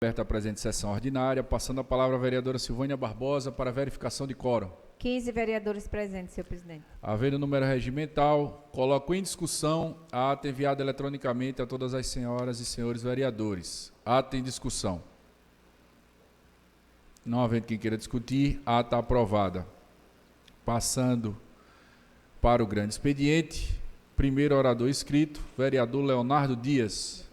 Aberta a presente sessão ordinária, passando a palavra à vereadora Silvânia Barbosa para verificação de quórum. 15 vereadores presentes, senhor presidente. Havendo número regimental, coloco em discussão a ata enviada eletronicamente a todas as senhoras e senhores vereadores. Ata em discussão. Não havendo quem queira discutir, ata aprovada. Passando para o grande expediente, primeiro orador inscrito, vereador Leonardo Dias.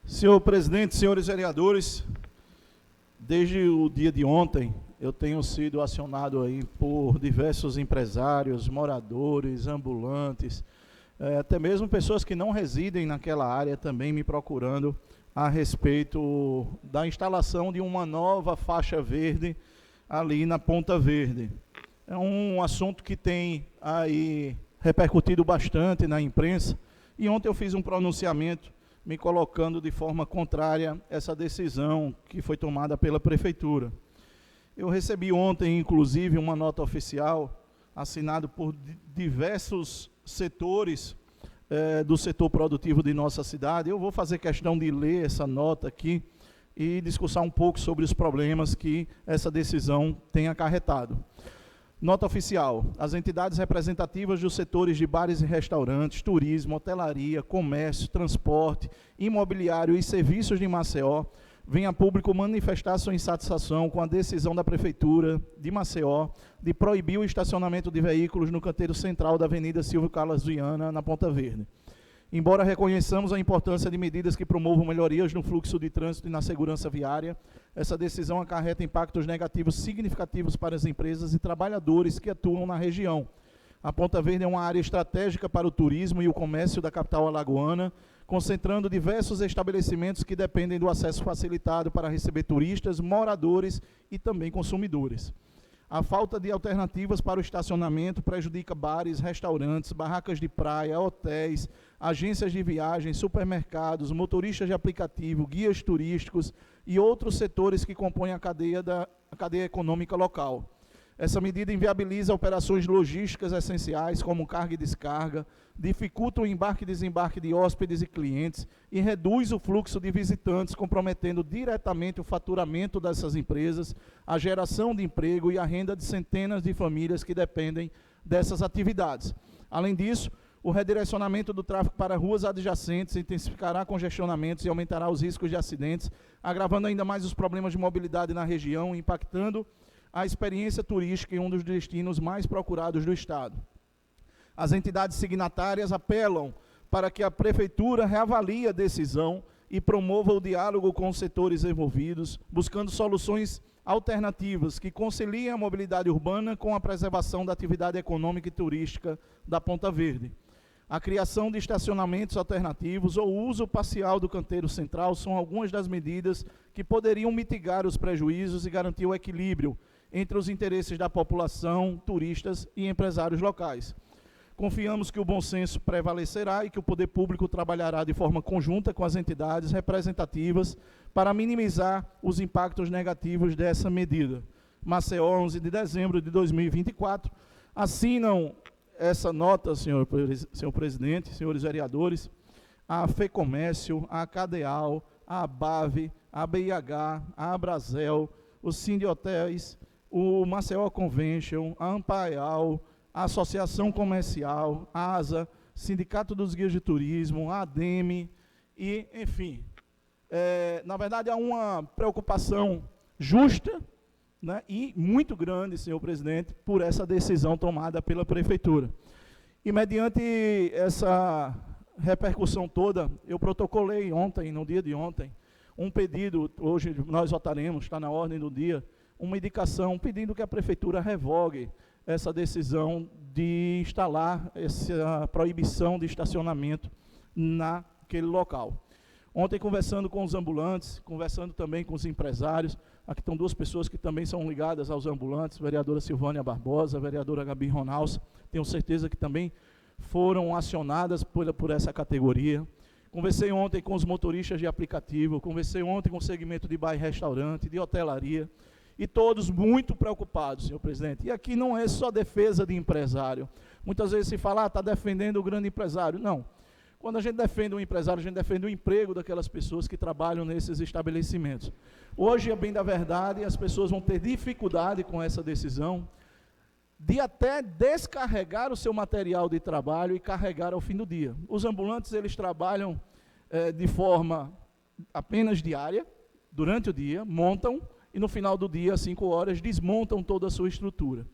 Senhor presidente, senhores vereadores, desde o dia de ontem eu tenho sido acionado aí por diversos empresários, moradores, ambulantes, até mesmo pessoas que não residem naquela área também me procurando a respeito da instalação de uma nova faixa verde ali na Ponta Verde. É um assunto que tem aí repercutido bastante na imprensa e ontem eu fiz um pronunciamento me colocando de forma contrária a essa decisão que foi tomada pela Prefeitura. Eu recebi ontem, inclusive, uma nota oficial, assinada por diversos setores do setor produtivo de nossa cidade. Eu vou fazer questão de ler essa nota aqui e discursar um pouco sobre os problemas que essa decisão tem acarretado. Nota oficial: as entidades representativas dos setores de bares e restaurantes, turismo, hotelaria, comércio, transporte, imobiliário e serviços de Maceió vêm a público manifestar sua insatisfação com a decisão da Prefeitura de Maceió de proibir o estacionamento de veículos no canteiro central da Avenida Silvio Carlos Viana, na Ponta Verde. Embora reconheçamos a importância de medidas que promovam melhorias no fluxo de trânsito e na segurança viária, essa decisão acarreta impactos negativos significativos para as empresas e trabalhadores que atuam na região. A Ponta Verde é uma área estratégica para o turismo e o comércio da capital alagoana, concentrando diversos estabelecimentos que dependem do acesso facilitado para receber turistas, moradores e também consumidores. A falta de alternativas para o estacionamento prejudica bares, restaurantes, barracas de praia, hotéis, agências de viagens, supermercados, motoristas de aplicativo, guias turísticos e outros setores que compõem a cadeia econômica local. Essa medida inviabiliza operações logísticas essenciais, como carga e descarga, dificulta o embarque e desembarque de hóspedes e clientes e reduz o fluxo de visitantes, comprometendo diretamente o faturamento dessas empresas, a geração de emprego e a renda de centenas de famílias que dependem dessas atividades. Além disso, o redirecionamento do tráfego para ruas adjacentes intensificará congestionamentos e aumentará os riscos de acidentes, agravando ainda mais os problemas de mobilidade na região, impactando a experiência turística em um dos destinos mais procurados do Estado. As entidades signatárias apelam para que a Prefeitura reavalie a decisão e promova o diálogo com os setores envolvidos, buscando soluções alternativas que conciliem a mobilidade urbana com a preservação da atividade econômica e turística da Ponta Verde. A criação de estacionamentos alternativos ou o uso parcial do canteiro central são algumas das medidas que poderiam mitigar os prejuízos e garantir o equilíbrio entre os interesses da população, turistas e empresários locais. Confiamos que o bom senso prevalecerá e que o poder público trabalhará de forma conjunta com as entidades representativas para minimizar os impactos negativos dessa medida. Maceió, 11 de dezembro de 2024. Assinam essa nota, senhor presidente, senhores vereadores, a FEComércio, a CADEAL, a ABAV, a BIH, a Abrazel, o Cindy Hotéis, o Maceió Convention, a Ampaial, a Associação Comercial, a ASA, Sindicato dos Guias de Turismo, a ADEME, e, enfim, na verdade há uma preocupação justa, né, e muito grande, senhor presidente, por essa decisão tomada pela Prefeitura. E, mediante essa repercussão toda, eu protocolei ontem, no dia de ontem, um pedido, hoje nós votaremos, está na ordem do dia, uma indicação pedindo que a Prefeitura revogue essa decisão de instalar essa proibição de estacionamento naquele local. Ontem, conversando com os ambulantes, conversando também com os empresários, aqui estão duas pessoas que também são ligadas aos ambulantes, a vereadora Silvânia Barbosa, a vereadora Gabi Ronalds, tenho certeza que também foram acionadas por essa categoria. Conversei ontem com os motoristas de aplicativo, conversei ontem com o segmento de bar e restaurante, de hotelaria, E todos muito preocupados, senhor presidente. E aqui não é só defesa de empresário. Muitas vezes se fala, está defendendo o grande empresário. Não. Quando a gente defende um empresário, a gente defende o emprego daquelas pessoas que trabalham nesses estabelecimentos. Hoje, a bem da verdade, as pessoas vão ter dificuldade com essa decisão de até descarregar o seu material de trabalho e carregar ao fim do dia. Os ambulantes, eles trabalham de forma apenas diária, durante o dia, montam, e no final do dia, às 5 horas, desmontam toda a sua estrutura.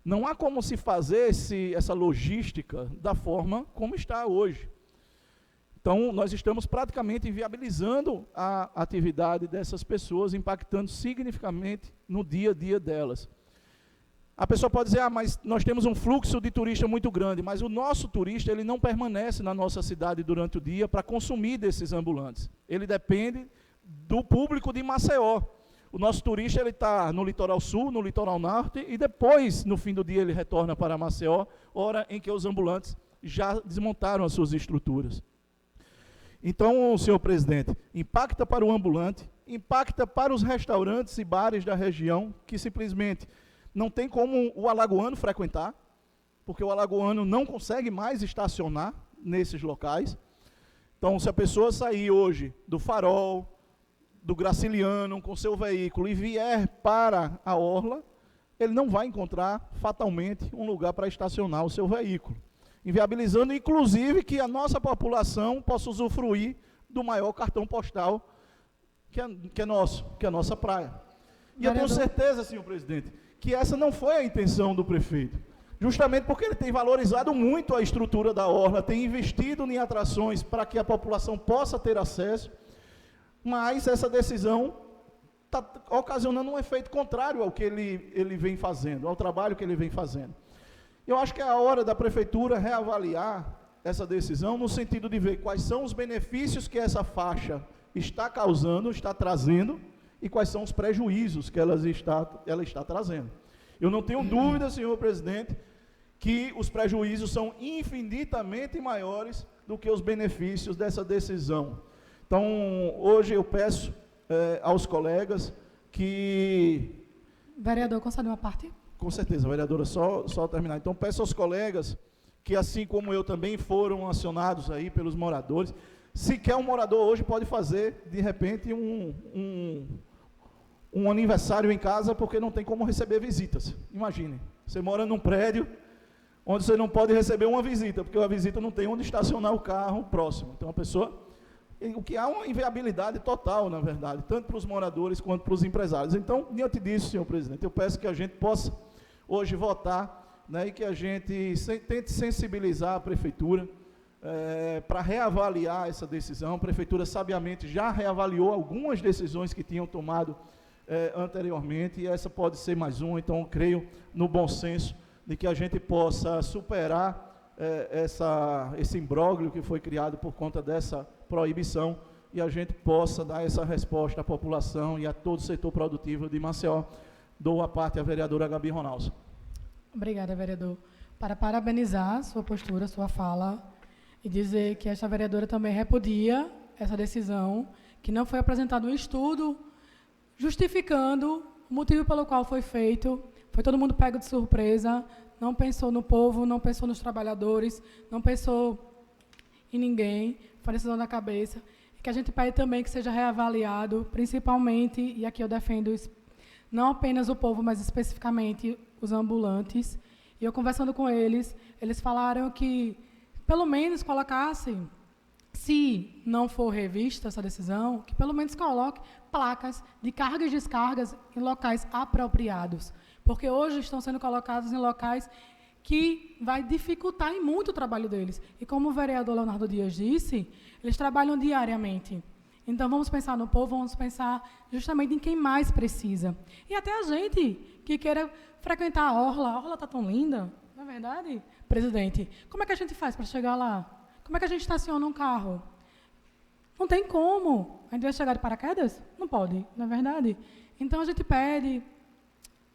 Não há como se fazer essa logística da forma como está hoje. Então, nós estamos praticamente inviabilizando a atividade dessas pessoas, impactando significativamente no dia a dia delas. A pessoa pode dizer, mas nós temos um fluxo de turista muito grande, mas o nosso turista, ele não permanece na nossa cidade durante o dia para consumir desses ambulantes. Ele depende do público de Maceió. O nosso turista, ele está no litoral sul, no litoral norte, e depois, no fim do dia, ele retorna para Maceió, hora em que os ambulantes já desmontaram as suas estruturas. Então, senhor presidente, impacta para o ambulante, impacta para os restaurantes e bares da região, que simplesmente não tem como o alagoano frequentar, porque o alagoano não consegue mais estacionar nesses locais. Então, se a pessoa sair hoje do Farol, do Graciliano, com seu veículo, e vier para a orla, ele não vai encontrar, fatalmente, um lugar para estacionar o seu veículo. Inviabilizando, inclusive, que a nossa população possa usufruir do maior cartão postal que é nosso, que é a nossa praia. E eu tenho certeza, senhor presidente, que essa não foi a intenção do prefeito. Justamente porque ele tem valorizado muito a estrutura da orla, tem investido em atrações para que a população possa ter acesso, mas essa decisão está ocasionando um efeito contrário ao que ele vem fazendo, ao trabalho que ele vem fazendo. Eu acho que é a hora da prefeitura reavaliar essa decisão, no sentido de ver quais são os benefícios que essa faixa está causando, está trazendo, e quais são os prejuízos que ela está trazendo. Eu não tenho dúvida, senhor presidente, que os prejuízos são infinitamente maiores do que os benefícios dessa decisão. Então, hoje eu peço aos colegas que... Vereador, concede uma parte? Com certeza, vereadora, só terminar. Então, peço aos colegas que, assim como eu também, foram acionados aí pelos moradores. Sequer um morador hoje pode fazer, de repente, um aniversário em casa, porque não tem como receber visitas. Imagine, você mora num prédio onde você não pode receber uma visita, porque a visita não tem onde estacionar o carro próximo. Então, a pessoa... O que há uma inviabilidade total, na verdade, tanto para os moradores quanto para os empresários. Então, diante disso, senhor presidente, eu peço que a gente possa hoje votar, né, e que a gente tente sensibilizar a prefeitura para reavaliar essa decisão. A prefeitura, sabiamente, já reavaliou algumas decisões que tinham tomado anteriormente, e essa pode ser mais uma. Então, eu creio no bom senso de que a gente possa superar esse imbróglio que foi criado por conta dessa proibição, e a gente possa dar essa resposta à população e a todo o setor produtivo de Maceió. Dou a parte à vereadora Gabi Ronaldo. Obrigada, vereador. Para parabenizar sua postura, sua fala, e dizer que esta vereadora também repudia essa decisão, que não foi apresentado um estudo justificando o motivo pelo qual foi feito. Foi todo mundo pego de surpresa, não pensou no povo, não pensou nos trabalhadores, não pensou em ninguém, foi decisão da cabeça. E que a gente pede também que seja reavaliado, principalmente, e aqui eu defendo não apenas o povo, mas especificamente os ambulantes. E eu conversando com eles, eles falaram que pelo menos colocasse, se não for revista essa decisão, que pelo menos coloque placas de cargas e descargas em locais apropriados. Porque hoje estão sendo colocados em locais que vai dificultar em muito o trabalho deles. E como o vereador Leonardo Dias disse, eles trabalham diariamente. Então, vamos pensar no povo, vamos pensar justamente em quem mais precisa. E até a gente que queira frequentar a orla está tão linda, não é verdade, presidente? Como é que a gente faz para chegar lá? Como é que a gente estaciona um carro? Não tem como. A gente vai chegar de paraquedas? Não pode, não é verdade? Então, a gente pede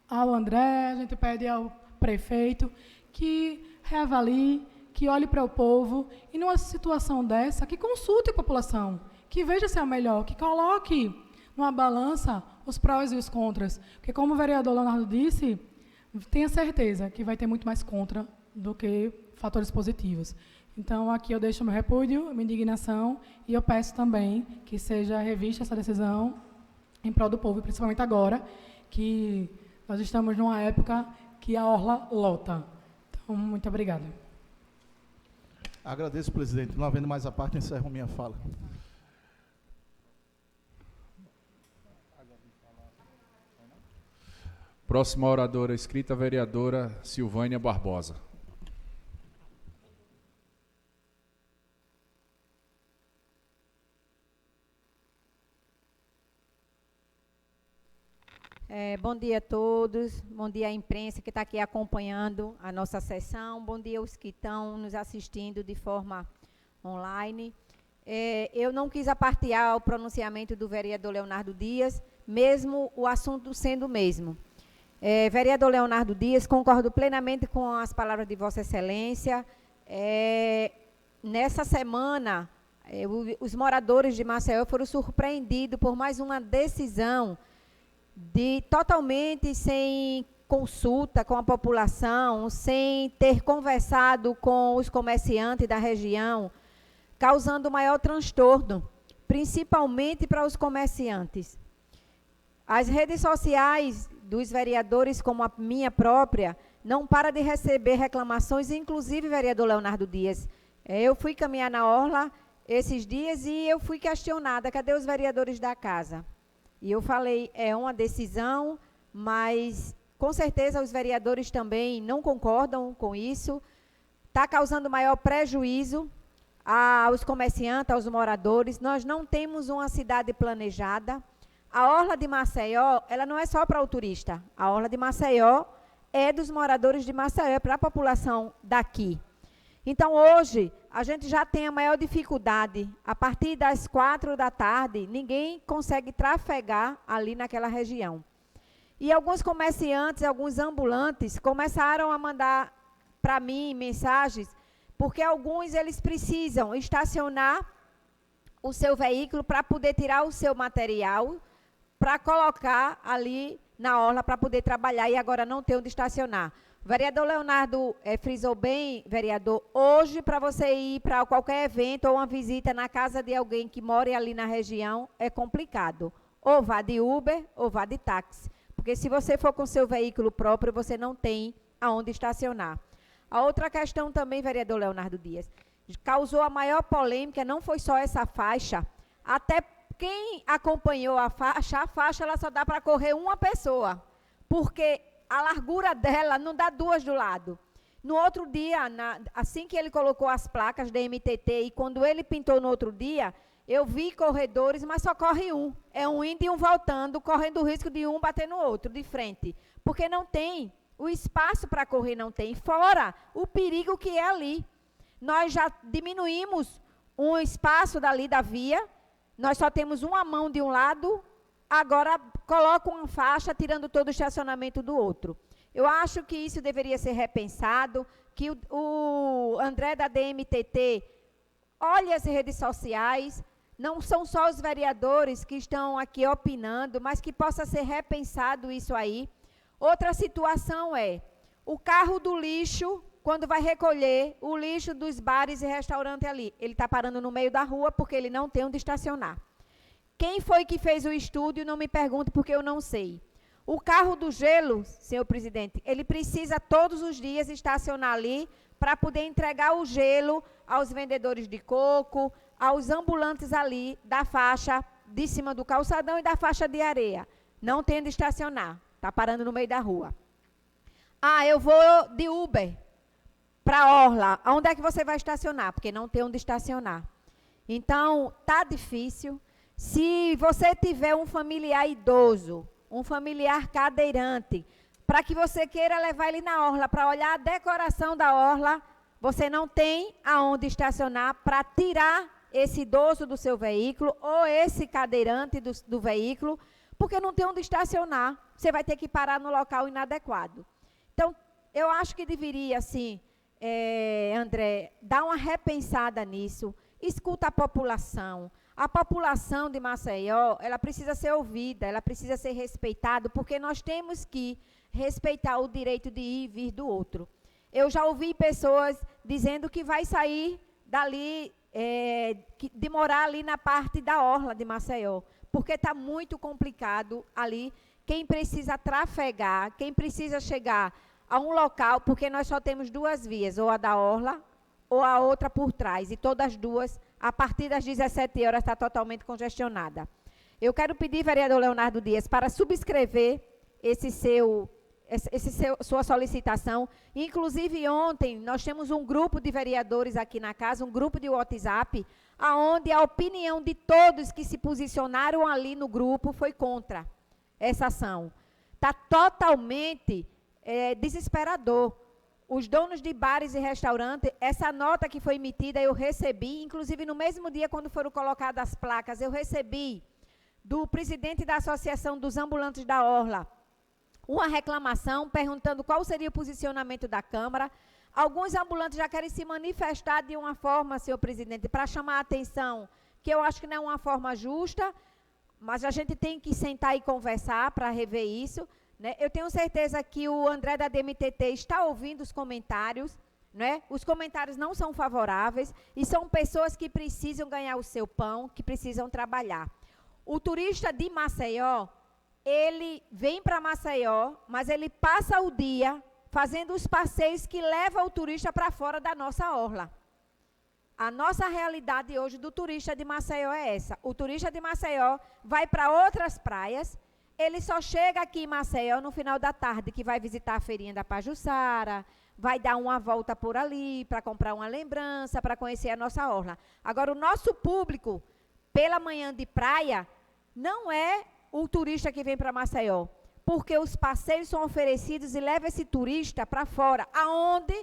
ao André, a gente pede ao prefeito que reavalie, que olhe para o povo e, numa situação dessa, que consulte a população, que veja se é o melhor, que coloque numa balança os prós e os contras. Porque, como o vereador Leonardo disse, tenha certeza que vai ter muito mais contra do que fatores positivos. Então, aqui eu deixo meu repúdio, minha indignação, e eu peço também que seja revista essa decisão em prol do povo, principalmente agora, que nós estamos numa época que a orla lota. Então, muito obrigada. Agradeço, presidente. Não havendo mais a parte, encerro minha fala. Próxima oradora escrita, a vereadora Silvânia Barbosa. Bom dia a todos, bom dia à imprensa que está aqui acompanhando a nossa sessão, bom dia aos que estão nos assistindo de forma online. Eu não quis apartear o pronunciamento do vereador Leonardo Dias, mesmo o assunto sendo o mesmo. Vereador Leonardo Dias, concordo plenamente com as palavras de Vossa Excelência. Nessa semana, os moradores de Maceió foram surpreendidos por mais uma decisão totalmente sem consulta com a população, sem ter conversado com os comerciantes da região, causando maior transtorno, principalmente para os comerciantes. As redes sociais dos vereadores, como a minha própria, não para de receber reclamações, inclusive, vereador Leonardo Dias. Eu fui caminhar na orla esses dias e eu fui questionada, cadê os vereadores da casa? E eu falei, é uma decisão, mas com certeza os vereadores também não concordam com isso. Está causando maior prejuízo aos comerciantes, aos moradores. Nós não temos uma cidade planejada. A orla de Maceió, ela não é só para o turista. A orla de Maceió é dos moradores de Maceió, é para a população daqui. Então, hoje, a gente já tem a maior dificuldade. A partir das 4 da tarde, ninguém consegue trafegar ali naquela região. E alguns comerciantes, alguns ambulantes, começaram a mandar para mim mensagens, porque alguns eles precisam estacionar o seu veículo para poder tirar o seu material, para colocar ali na orla para poder trabalhar e agora não tem onde estacionar. O vereador Leonardo frisou bem, vereador, hoje para você ir para qualquer evento ou uma visita na casa de alguém que mora ali na região é complicado. Ou vá de Uber ou vá de táxi, porque se você for com seu veículo próprio, você não tem aonde estacionar. A outra questão também, vereador Leonardo Dias, causou a maior polêmica, não foi só essa faixa, até quem acompanhou a faixa ela só dá para correr uma pessoa, porque a largura dela não dá duas do lado. No outro dia, assim que ele colocou as placas da MTT e quando ele pintou no outro dia, eu vi corredores, mas só corre um. É um indo e um voltando, correndo o risco de um bater no outro, de frente. Porque não tem, o espaço para correr não tem. Fora o perigo que é ali. Nós já diminuímos um espaço dali da via, nós só temos uma mão de um lado, agora coloca uma faixa tirando todo o estacionamento do outro. Eu acho que isso deveria ser repensado, que o André da DMTT olhe as redes sociais, não são só os vereadores que estão aqui opinando, mas que possa ser repensado isso aí. Outra situação é o carro do lixo, quando vai recolher o lixo dos bares e restaurantes ali. Ele está parando no meio da rua porque ele não tem onde estacionar. Quem foi que fez o estudo? Não me pergunte porque eu não sei. O carro do gelo, senhor presidente, ele precisa todos os dias estacionar ali para poder entregar o gelo aos vendedores de coco, aos ambulantes ali da faixa de cima do calçadão e da faixa de areia. Não tem onde estacionar, está parando no meio da rua. Ah, eu vou de Uber para a orla. Onde é que você vai estacionar? Porque não tem onde estacionar. Então, está difícil. Se você tiver um familiar idoso, um familiar cadeirante, para que você queira levar ele na orla, para olhar a decoração da orla, você não tem aonde estacionar para tirar esse idoso do seu veículo ou esse cadeirante do veículo, porque não tem onde estacionar. Você vai ter que parar no local inadequado. Então, eu acho que deveria, assim, André, dar uma repensada nisso, escuta a população. A população de Maceió, ela precisa ser ouvida, ela precisa ser respeitada, porque nós temos que respeitar o direito de ir e vir do outro. Eu já ouvi pessoas dizendo que vai sair dali, de morar ali na parte da orla de Maceió, porque está muito complicado ali. Quem precisa trafegar, quem precisa chegar a um local, porque nós só temos duas vias, ou a da orla, ou a outra por trás, e todas as duas, a partir das 17 horas, está totalmente congestionada. Eu quero pedir, vereador Leonardo Dias, para subscrever sua solicitação. Inclusive, ontem, nós temos um grupo de vereadores aqui na casa, um grupo de WhatsApp, onde a opinião de todos que se posicionaram ali no grupo foi contra essa ação. Está totalmente desesperador. Os donos de bares e restaurantes, essa nota que foi emitida eu recebi, inclusive no mesmo dia quando foram colocadas as placas, eu recebi do presidente da Associação dos Ambulantes da Orla uma reclamação perguntando qual seria o posicionamento da Câmara. Alguns ambulantes já querem se manifestar de uma forma, senhor presidente, para chamar a atenção, que eu acho que não é uma forma justa, mas a gente tem que sentar e conversar para rever isso, né? Eu tenho certeza que o André da DMTT está ouvindo os comentários, né? Os comentários não são favoráveis e são pessoas que precisam ganhar o seu pão, que precisam trabalhar. O turista de Maceió, ele vem para Maceió, mas ele passa o dia fazendo os passeios que levam o turista para fora da nossa orla. A nossa realidade hoje do turista de Maceió é essa. O turista de Maceió vai para outras praias, ele só chega aqui em Maceió no final da tarde, que vai visitar a feirinha da Pajuçara, vai dar uma volta por ali para comprar uma lembrança, para conhecer a nossa orla. Agora, o nosso público, pela manhã de praia, não é o turista que vem para Maceió, porque os passeios são oferecidos e levam esse turista para fora, aonde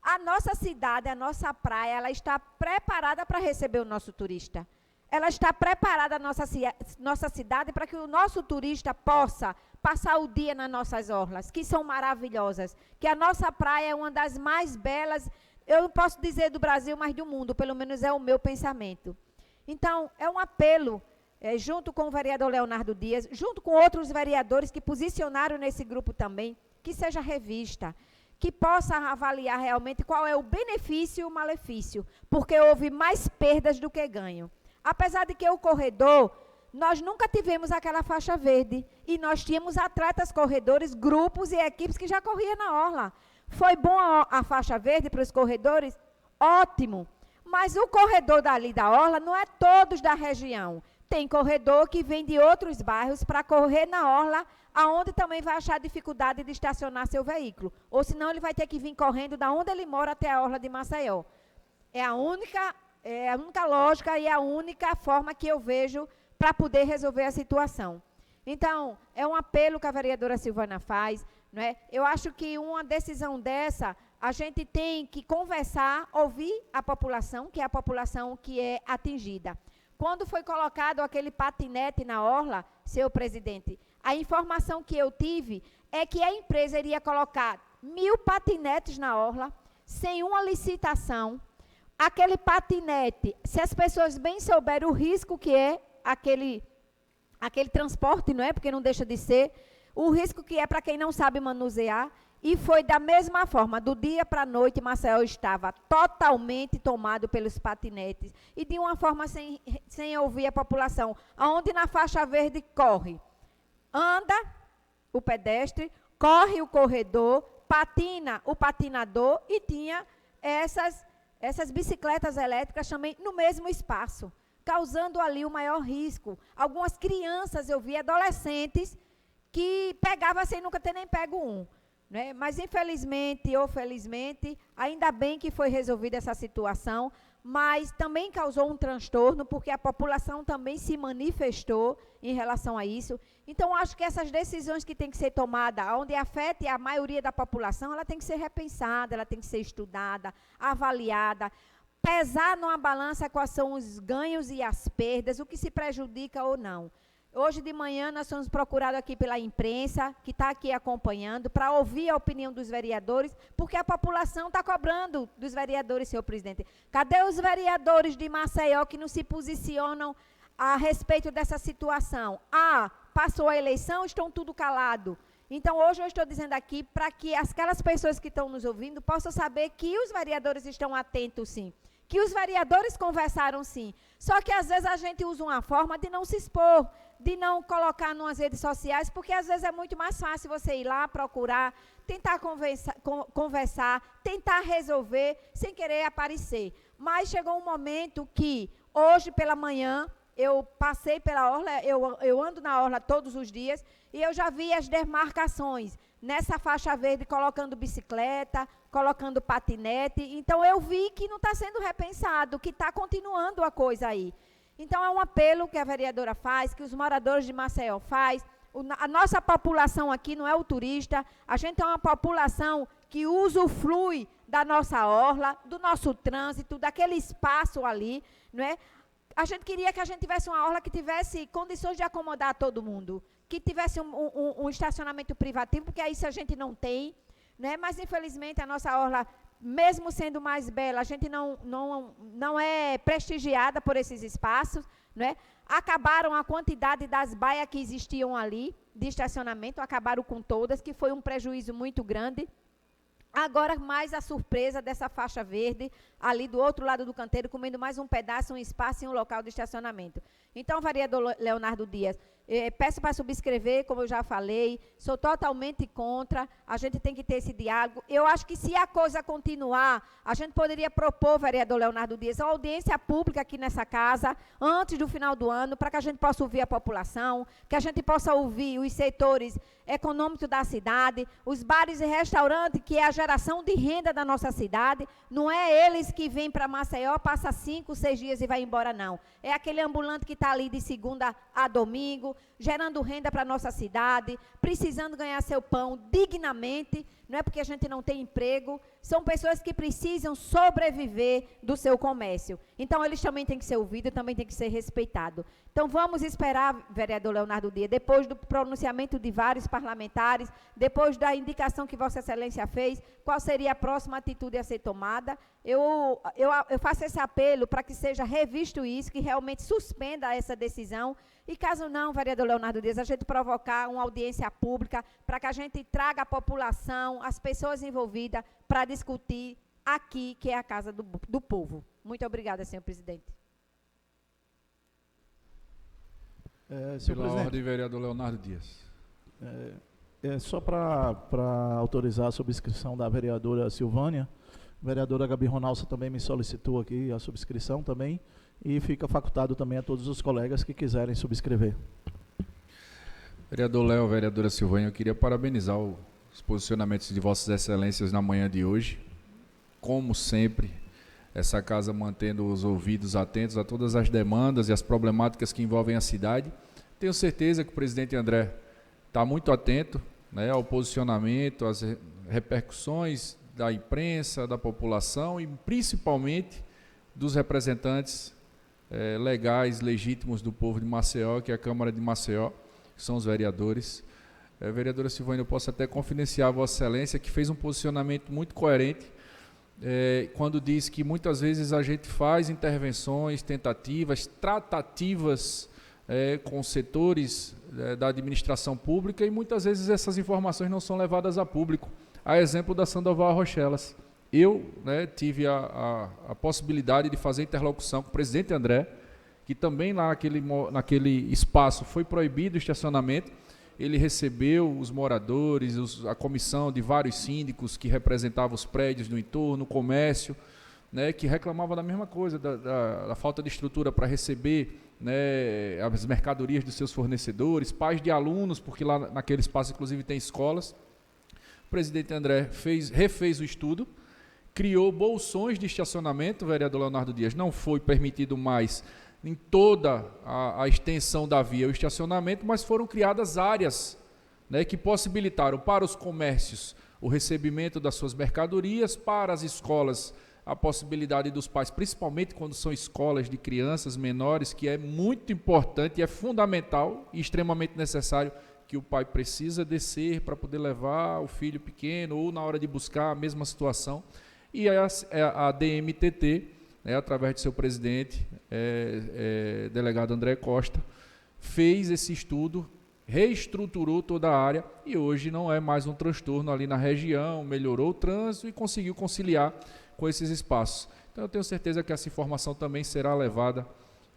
a nossa cidade, a nossa praia, ela está preparada para receber o nosso turista. Ela está preparada, a nossa cidade, para que o nosso turista possa passar o dia nas nossas orlas, que são maravilhosas, que a nossa praia é uma das mais belas, eu não posso dizer do Brasil, mas do mundo, pelo menos é o meu pensamento. Então, é um apelo, junto com o vereador Leonardo Dias, junto com outros vereadores que posicionaram nesse grupo também, que seja revista, que possa avaliar realmente qual é o benefício e o malefício, porque houve mais perdas do que ganho. Apesar de que o corredor, nós nunca tivemos aquela faixa verde, e nós tínhamos atletas corredores, grupos e equipes que já corriam na orla. Foi bom a faixa verde para os corredores? Ótimo, mas o corredor dali da orla não é todos da região. Tem corredor que vem de outros bairros para correr na orla, aonde também vai achar dificuldade de estacionar seu veículo. Ou senão ele vai ter que vir correndo da onde ele mora até a orla de Maceió. É a única lógica e a única forma que eu vejo para poder resolver a situação. Então, é um apelo que a vereadora Silvana faz, não é? Eu acho que uma decisão dessa, a gente tem que conversar, ouvir a população, que é a população que é atingida. Quando foi colocado aquele patinete na orla, senhor presidente, a informação que eu tive é que a empresa iria colocar 1000 patinetes na orla, sem uma licitação. Aquele patinete, se as pessoas bem souberem o risco que é aquele transporte, não é? Porque não deixa de ser, o risco que é para quem não sabe manusear. E foi da mesma forma, do dia para a noite, Maceió estava totalmente tomado pelos patinetes. E de uma forma sem ouvir a população, onde na faixa verde corre, anda o pedestre, corre o corredor, patina o patinador e tinha essas bicicletas elétricas também no mesmo espaço, causando ali o maior risco. Algumas crianças, eu vi, adolescentes, que pegavam sem nunca ter nem pego um. Né? Mas, infelizmente ou felizmente, ainda bem que foi resolvida essa situação, mas também causou um transtorno, porque a população também se manifestou em relação a isso. Então, acho que essas decisões que têm que ser tomadas, onde afete a maioria da população, ela tem que ser repensada, ela tem que ser estudada, avaliada, pesar numa balança quais são os ganhos e as perdas, o que se prejudica ou não. Hoje de manhã nós fomos procurados aqui pela imprensa, que está aqui acompanhando, para ouvir a opinião dos vereadores, porque a população está cobrando dos vereadores, senhor presidente. Cadê os vereadores de Maceió que não se posicionam a respeito dessa situação? Passou a eleição, estão tudo calado. Então, hoje eu estou dizendo aqui para que aquelas pessoas que estão nos ouvindo possam saber que os vereadores estão atentos, sim. Que os vereadores conversaram, sim. Só que, às vezes, a gente usa uma forma de não se expor, de não colocar nas redes sociais, porque, às vezes, é muito mais fácil você ir lá, procurar, tentar conversar, tentar resolver, sem querer aparecer. Mas chegou um momento que, hoje pela manhã, eu passei pela orla, eu ando na orla todos os dias, e eu já vi as demarcações nessa faixa verde, colocando bicicleta, colocando patinete. Então, eu vi que não está sendo repensado, que está continuando a coisa aí. Então, é um apelo que a vereadora faz, que os moradores de Maceió faz. A nossa população aqui não é o turista, a gente é uma população que usufrui da nossa orla, do nosso trânsito, daquele espaço ali, não é? A gente queria que a gente tivesse uma orla que tivesse condições de acomodar todo mundo, que tivesse um estacionamento privativo, porque aí isso a gente não tem, né? Mas, infelizmente, a nossa orla, mesmo sendo mais bela, a gente não é prestigiada por esses espaços, né? Acabaram a quantidade das baias que existiam ali, de estacionamento, acabaram com todas, que foi um prejuízo muito grande. Agora, mais a surpresa dessa faixa verde, ali do outro lado do canteiro, comendo mais um pedaço, um espaço e um local de estacionamento. Então, vereador Leonardo Dias, peço para subscrever, como eu já falei, sou totalmente contra, a gente tem que ter esse diálogo. Eu acho que, se a coisa continuar, a gente poderia propor, vereador Leonardo Dias, uma audiência pública aqui nessa casa, antes do final do ano, para que a gente possa ouvir a população, que a gente possa ouvir os setores econômicos da cidade, os bares e restaurantes, que é a geração de renda da nossa cidade. Não é eles que vêm para Maceió, passa 5, 6 dias e vai embora, não. É aquele ambulante que está ali de segunda a domingo, gerando renda para a nossa cidade, precisando ganhar seu pão dignamente, não é porque a gente não tem emprego, são pessoas que precisam sobreviver do seu comércio. Então, eles também têm que ser ouvidos, também têm que ser respeitados. Então, vamos esperar, vereador Leonardo Dias, depois do pronunciamento de vários parlamentares, depois da indicação que Vossa Excelência fez, qual seria a próxima atitude a ser tomada. Eu faço esse apelo para que seja revisto isso, que realmente suspenda essa decisão, e caso não, vereador Leonardo Dias, a gente provocar uma audiência pública para que a gente traga a população, as pessoas envolvidas, para discutir aqui, que é a Casa do Povo. Muito obrigada, senhor presidente. Senhor Pela presidente, ordem, vereador Leonardo Dias. Só para autorizar a subscrição da vereadora Silvânia, a vereadora Gabi Ronalça também me solicitou aqui a subscrição também, e fica facultado também a todos os colegas que quiserem subscrever. Vereador Léo, vereadora Silvânia, eu queria parabenizar os posicionamentos de Vossas Excelências na manhã de hoje. Como sempre, essa casa mantendo os ouvidos atentos a todas as demandas e as problemáticas que envolvem a cidade. Tenho certeza que o presidente André está muito atento, né, ao posicionamento, às repercussões da imprensa, da população e principalmente dos representantes legais, legítimos do povo de Maceió, que é a Câmara de Maceió, que são os vereadores. Vereadora Silvânia, eu posso até confidenciar a Vossa Excelência que fez um posicionamento muito coerente quando diz que muitas vezes a gente faz intervenções, tentativas, tratativas com setores da administração pública e muitas vezes essas informações não são levadas a público. A exemplo da Sandoval Rochelas. Eu tive a possibilidade de fazer interlocução com o presidente André, que também lá naquele espaço foi proibido o estacionamento. Ele recebeu os moradores, a comissão de vários síndicos que representavam os prédios no entorno, o comércio, que reclamavam da mesma coisa, da falta de estrutura para receber as mercadorias dos seus fornecedores, pais de alunos, porque lá naquele espaço inclusive tem escolas. O presidente André refez o estudo, criou bolsões de estacionamento, vereador Leonardo Dias, não foi permitido mais em toda a extensão da via o estacionamento, mas foram criadas áreas que possibilitaram para os comércios o recebimento das suas mercadorias, para as escolas a possibilidade dos pais, principalmente quando são escolas de crianças menores, que é muito importante e é fundamental e extremamente necessário que o pai precisa descer para poder levar o filho pequeno ou na hora de buscar a mesma situação. E a DMTT, né, através de seu presidente, delegado André Costa, fez esse estudo, reestruturou toda a área e hoje não é mais um transtorno ali na região, melhorou o trânsito e conseguiu conciliar com esses espaços. Então eu tenho certeza que essa informação também será levada,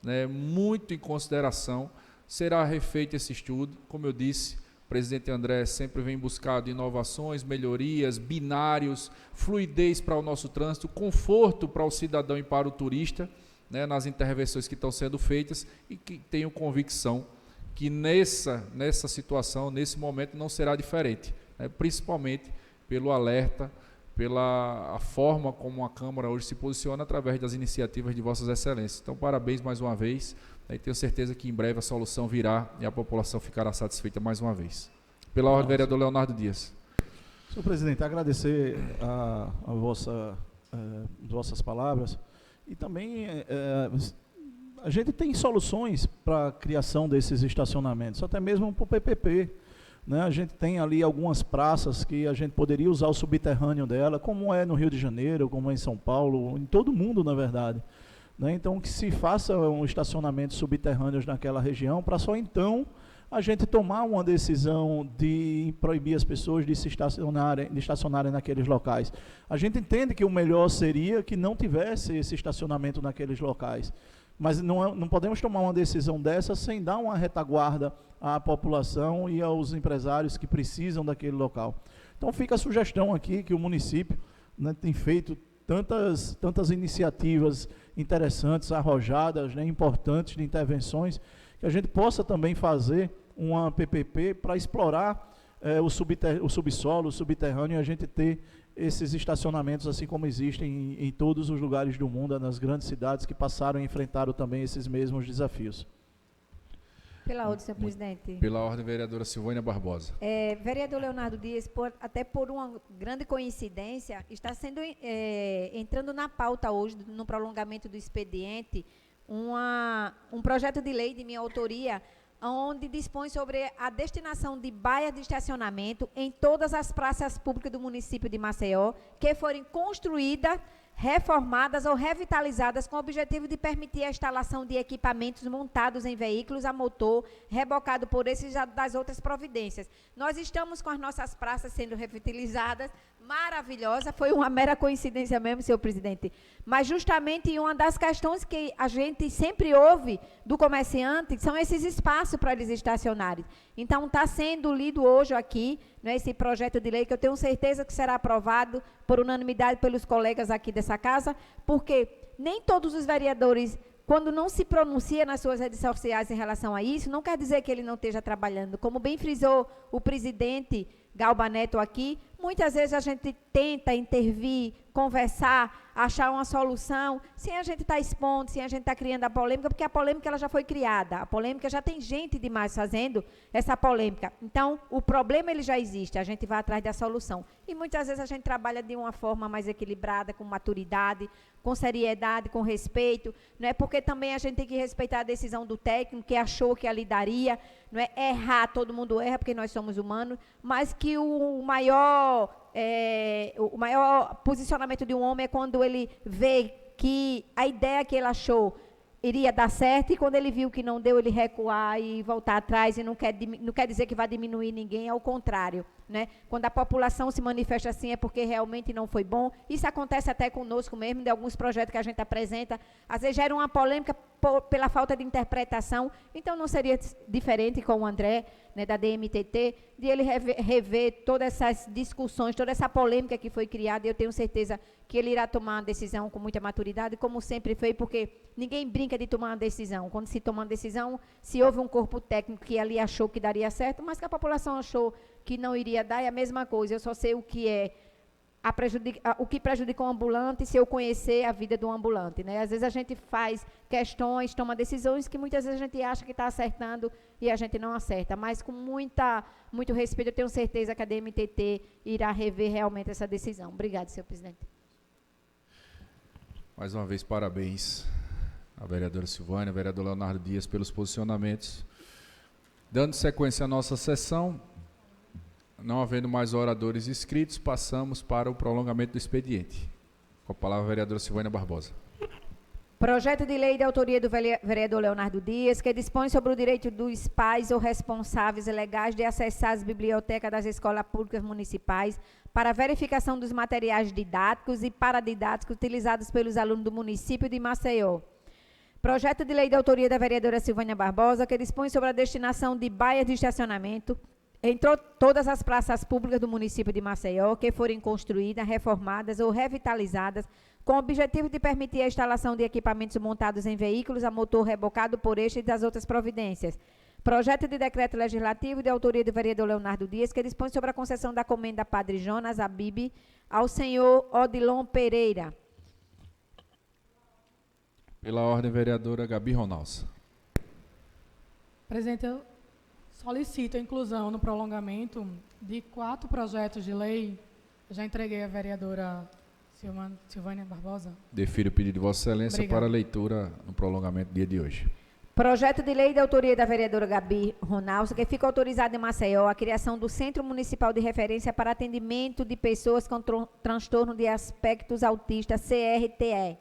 né, muito em consideração, será refeito esse estudo, como eu disse, o presidente André sempre vem buscando inovações, melhorias, binários, fluidez para o nosso trânsito, conforto para o cidadão e para o turista, né, nas intervenções que estão sendo feitas e que tenho convicção que nessa situação, nesse momento, não será diferente, né, principalmente pelo alerta, pela a forma como a Câmara hoje se posiciona através das iniciativas de Vossas Excelências. Então, parabéns mais uma vez, né, e tenho certeza que em breve a solução virá e a população ficará satisfeita mais uma vez. Pela ordem, vereador Leonardo Dias. Senhor presidente, agradecer vossas palavras e também a gente tem soluções para a criação desses estacionamentos, até mesmo para o PPP. Né? A gente tem ali algumas praças que a gente poderia usar o subterrâneo dela, como é no Rio de Janeiro, como é em São Paulo, em todo o mundo, na verdade. Né? Então, que se faça um estacionamento subterrâneo naquela região, para só então a gente tomar uma decisão de proibir as pessoas de estacionarem naqueles locais. A gente entende que o melhor seria que não tivesse esse estacionamento naqueles locais. Mas não podemos tomar uma decisão dessa sem dar uma retaguarda à população e aos empresários que precisam daquele local. Então fica a sugestão aqui que o município, né, tem feito tantas iniciativas interessantes, arrojadas, né, importantes de intervenções, que a gente possa também fazer uma PPP para explorar o subsolo, o subterrâneo, e a gente ter esses estacionamentos, assim como existem em todos os lugares do mundo, nas grandes cidades que passaram e enfrentaram também esses mesmos desafios. Pela ordem, senhor presidente. Pela ordem, vereadora Silvânia Barbosa. Vereador Leonardo Dias, até por uma grande coincidência, está sendo entrando na pauta hoje, no prolongamento do expediente, um projeto de lei de minha autoria, onde dispõe sobre a destinação de baias de estacionamento em todas as praças públicas do município de Maceió, que forem construídas, reformadas ou revitalizadas com o objetivo de permitir a instalação de equipamentos montados em veículos a motor, rebocado por esses e das outras providências. Nós estamos com as nossas praças sendo revitalizadas, maravilhosa, foi uma mera coincidência mesmo, senhor presidente, mas justamente uma das questões que a gente sempre ouve do comerciante são esses espaços para eles estacionarem. Então, está sendo lido hoje aqui, né, esse projeto de lei, que eu tenho certeza que será aprovado por unanimidade pelos colegas aqui dessa casa, porque nem todos os vereadores, quando não se pronuncia nas suas redes sociais em relação a isso, não quer dizer que ele não esteja trabalhando. Como bem frisou o presidente Galba Neto aqui, muitas vezes a gente tenta intervir, conversar, achar uma solução, sem a gente estar expondo, sem a gente estar criando a polêmica, porque a polêmica ela já foi criada, a polêmica já tem gente demais fazendo essa polêmica. Então, o problema ele já existe, a gente vai atrás da solução. E muitas vezes a gente trabalha de uma forma mais equilibrada, com maturidade, com seriedade, com respeito, não é? Porque também a gente tem que respeitar a decisão do técnico, que achou que ali daria, não é? Errar, todo mundo erra, porque nós somos humanos, mas que o maior posicionamento de um homem é quando ele vê que a ideia que ele achou iria dar certo, e quando ele viu que não deu, ele recuar e voltar atrás, e não quer dizer que vai diminuir ninguém, ao contrário, né? Quando a população se manifesta assim, é porque realmente não foi bom. Isso acontece até conosco mesmo, de alguns projetos que a gente apresenta, às vezes gera uma polêmica pela falta de interpretação. Então, não seria diferente com o André, né, da DMTT, de ele rever todas essas discussões, toda essa polêmica que foi criada, e eu tenho certeza que ele irá tomar uma decisão com muita maturidade, como sempre foi, porque ninguém brinca de tomar uma decisão. Quando se toma uma decisão, se houve um corpo técnico que ali achou que daria certo, mas que a população achou que não iria dar, é a mesma coisa. Eu só sei o que o que prejudica o ambulante se eu conhecer a vida do ambulante, né? Às vezes a gente faz questões, toma decisões que muitas vezes a gente acha que está acertando e a gente não acerta, mas com muito respeito, eu tenho certeza que a DMTT irá rever realmente essa decisão. Obrigada, senhor presidente. Mais uma vez, parabéns à vereadora Silvânia, ao vereador Leonardo Dias pelos posicionamentos. Dando sequência à nossa sessão, não havendo mais oradores inscritos, passamos para o prolongamento do expediente. Com a palavra a vereadora Silvânia Barbosa. Projeto de lei de autoria do vereador Leonardo Dias, que dispõe sobre o direito dos pais ou responsáveis legais de acessar as bibliotecas das escolas públicas municipais para verificação dos materiais didáticos e paradidáticos utilizados pelos alunos do município de Maceió. Projeto de lei de autoria da vereadora Silvânia Barbosa, que dispõe sobre a destinação de baias de estacionamento em todas as praças públicas do município de Maceió que forem construídas, reformadas ou revitalizadas com o objetivo de permitir a instalação de equipamentos montados em veículos a motor rebocado por este e das outras providências. Projeto de decreto legislativo de autoria do vereador Leonardo Dias, que dispõe sobre a concessão da comenda Padre Jonas Abib ao senhor Odilon Pereira. Pela ordem, vereadora Gabi Ronalds. Presidente, eu solicito a inclusão no prolongamento de 4 projetos de lei. Eu já entreguei à vereadora Silvânia Barbosa. Defiro o pedido de Vossa Excelência. Obrigada. Para leitura no prolongamento do dia de hoje. Projeto de lei de autoria da vereadora Gabi Ronalds, que fica autorizado em Maceió a criação do Centro Municipal de Referência para Atendimento de Pessoas com Transtorno de Aspectos Autistas, CRTEA.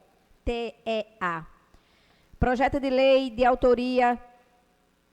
Projeto de lei de autoria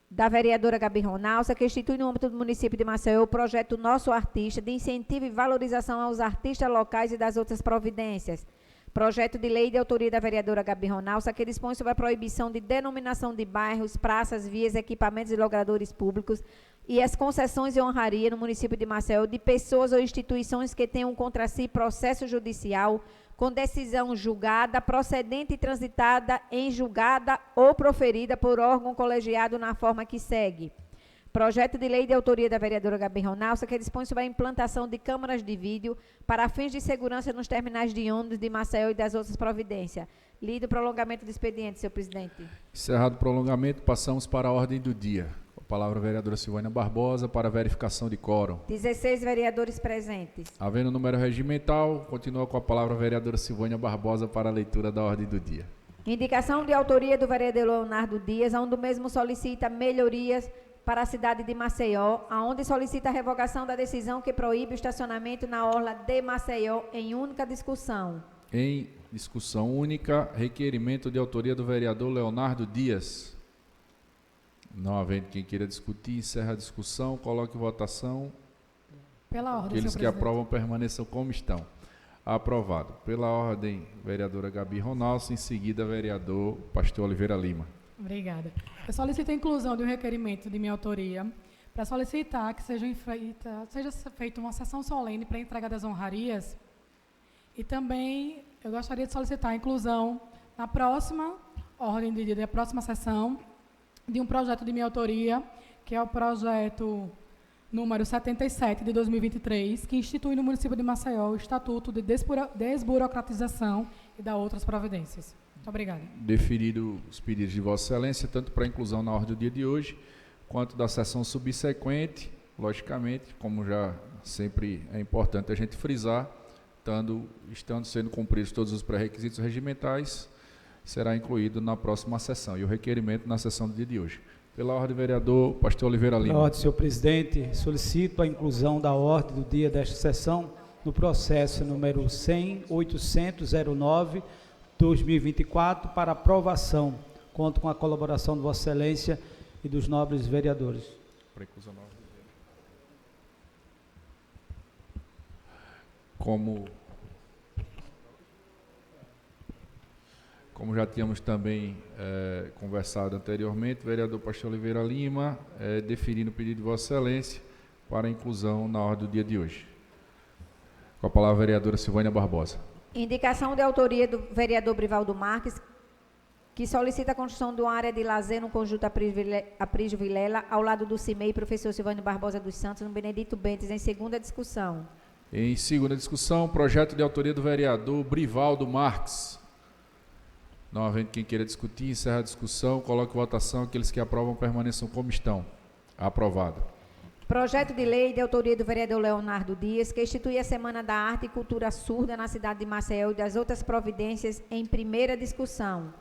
da vereadora Gabi Ronalds, que institui no âmbito do município de Maceió o projeto Nosso Artista, de incentivo e valorização aos artistas locais e das outras providências. Projeto de lei de autoria da vereadora Gabi Ronalds, que dispõe sobre a proibição de denominação de bairros, praças, vias, equipamentos e logradouros públicos e as concessões e honraria no município de Maceió de pessoas ou instituições que tenham contra si processo judicial com decisão julgada, procedente e transitada em julgada ou proferida por órgão colegiado na forma que segue. Projeto de lei de autoria da vereadora Gabi Ronalds, que dispõe sobre a implantação de câmaras de vídeo para fins de segurança nos terminais de ônibus de Maceió e das outras providências. Lido o prolongamento do expediente, senhor presidente. Encerrado o prolongamento, passamos para a ordem do dia. Com a palavra a vereadora Silvânia Barbosa para a verificação de quórum. 16 vereadores presentes. Havendo número regimental, continua com a palavra a vereadora Silvânia Barbosa para a leitura da ordem do dia. Indicação de autoria do vereador Leonardo Dias, onde o mesmo solicita melhorias para a cidade de Maceió, aonde solicita a revogação da decisão que proíbe o estacionamento na orla de Maceió em única discussão. Em discussão única, requerimento de autoria do vereador Leonardo Dias. Não havendo quem queira discutir, encerra a discussão, coloque em votação. Pela ordem, Aqueles senhor que presidente. aprovam permaneçam como estão. Aprovado. Pela ordem, vereadora Gabi Ronalds, em seguida, vereador Pastor Oliveira Lima. Obrigada. Eu solicito a inclusão de um requerimento de minha autoria para solicitar que seja feita uma sessão solene para a entrega das honrarias e também eu gostaria de solicitar a inclusão na próxima ordem de dia da próxima sessão de um projeto de minha autoria, que é o projeto número 77 de 2023, que institui no município de Maceió o Estatuto de Desburocratização e da outras providências. Muito obrigada. Deferido os pedidos de Vossa Excelência, tanto para inclusão na ordem do dia de hoje, quanto da sessão subsequente, logicamente, como já sempre é importante a gente frisar, estando sendo cumpridos todos os pré-requisitos regimentais, será incluído na próxima sessão, e o requerimento na sessão do dia de hoje. Pela ordem, vereador Pastor Oliveira Lima. Pela ordem, senhor presidente, solicito a inclusão da ordem do dia desta sessão no processo número 100.809/2024 para aprovação. Conto com a colaboração de Vossa Excelência e dos nobres vereadores. Para inclusão na ordem do dia. Como já tínhamos também conversado anteriormente, vereador Pastor Oliveira Lima, deferindo o pedido de Vossa Excelência para a inclusão na ordem do dia de hoje. Com a palavra a vereadora Silvânia Barbosa. Indicação de autoria do vereador Brivaldo Marques, que solicita a construção de uma área de lazer no conjunto Aprígio Vilela, ao lado do CIMEI, professor Silvânio Barbosa dos Santos, no Benedito Bentes, em segunda discussão. Em segunda discussão, projeto de autoria do vereador Brivaldo Marques. Não havendo quem queira discutir, encerra a discussão, coloque em votação, aqueles que aprovam permaneçam como estão. Aprovado. Projeto de lei de autoria do vereador Leonardo Dias, que institui a Semana da Arte e Cultura Surda na cidade de Maceió e das outras providências em primeira discussão.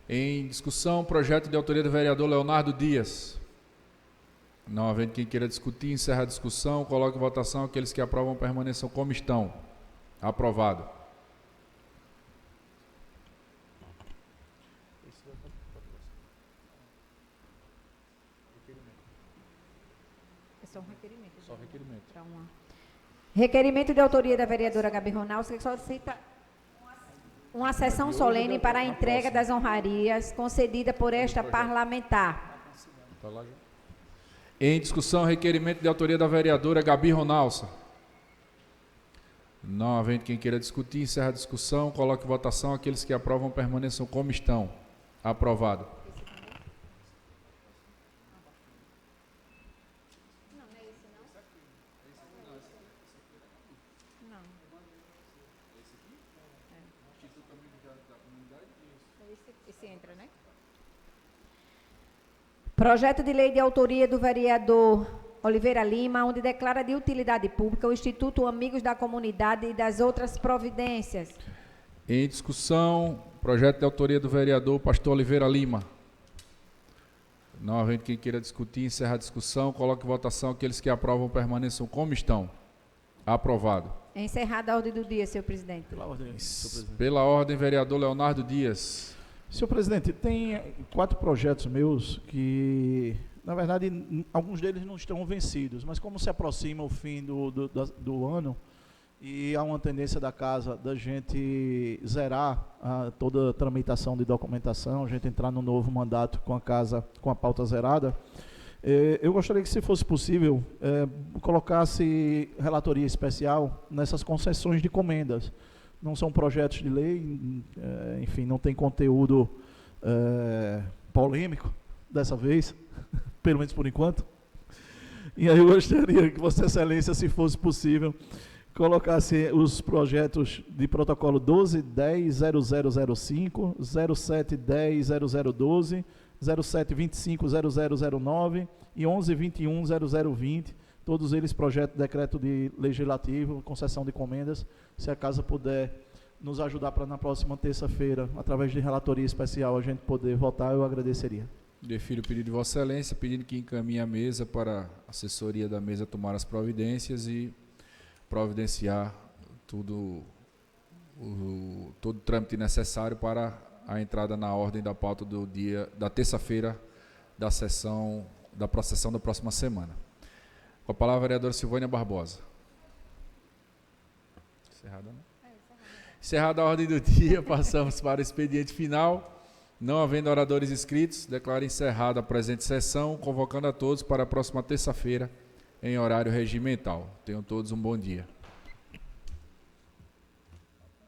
Em discussão, projeto de autoria do vereador Leonardo Dias. Não havendo quem queira discutir, encerra a discussão, coloque em votação. Aqueles que aprovam permaneçam como estão. Aprovado. É só um requerimento. Só requerimento. Requerimento de autoria da vereadora Gabi Ronaldo, que solicita uma sessão solene para a entrega das honrarias concedida por esta parlamentar. Em discussão, requerimento de autoria da vereadora Gabi Ronaldo. Não havendo quem queira discutir, encerra a discussão, coloque em votação. Aqueles que aprovam permaneçam como estão. Aprovado. Esse entra, né? Projeto de lei de autoria do vereador Oliveira Lima, onde declara de utilidade pública o Instituto Amigos da Comunidade e das outras providências. Em discussão, projeto de autoria do vereador Pastor Oliveira Lima. Não havendo quem queira discutir, encerra a discussão, coloque em votação. Aqueles que aprovam permaneçam como estão. Aprovado. É encerrada a ordem do dia, senhor presidente. Pela ordem, senhor presidente. Pela ordem, vereador Leonardo Dias. Senhor presidente, tem 4 projetos meus que, na verdade, alguns deles não estão vencidos, mas como se aproxima o fim do ano e há uma tendência da casa da gente zerar toda a tramitação de documentação, a gente entrar no novo mandato com a casa, com a pauta zerada, eu gostaria que, se fosse possível, colocasse relatoria especial nessas concessões de comendas. Não são projetos de lei, enfim, não tem conteúdo polêmico dessa vez, pelo menos por enquanto. E aí eu gostaria que Vossa Excelência, se fosse possível, colocasse os projetos de protocolo 12.10.0005, 07.10.0012, 07.25.0009 e 11.21.0020, todos eles projeto de decreto de legislativo, concessão de comendas. Se a casa puder nos ajudar para na próxima terça-feira, através de relatoria especial, a gente poder votar, eu agradeceria. Defiro o pedido de Vossa Excelência, pedindo que encaminhe a mesa para a assessoria da mesa tomar as providências e providenciar todo o trâmite necessário para a entrada na ordem da pauta do dia da terça-feira da sessão da processão da próxima semana. Com a palavra, a vereadora Silvânia Barbosa. Encerrada, né? Encerrada a ordem do dia, passamos para o expediente final. Não havendo oradores inscritos, declaro encerrada a presente sessão, convocando a todos para a próxima terça-feira, em horário regimental. Tenham todos um bom dia.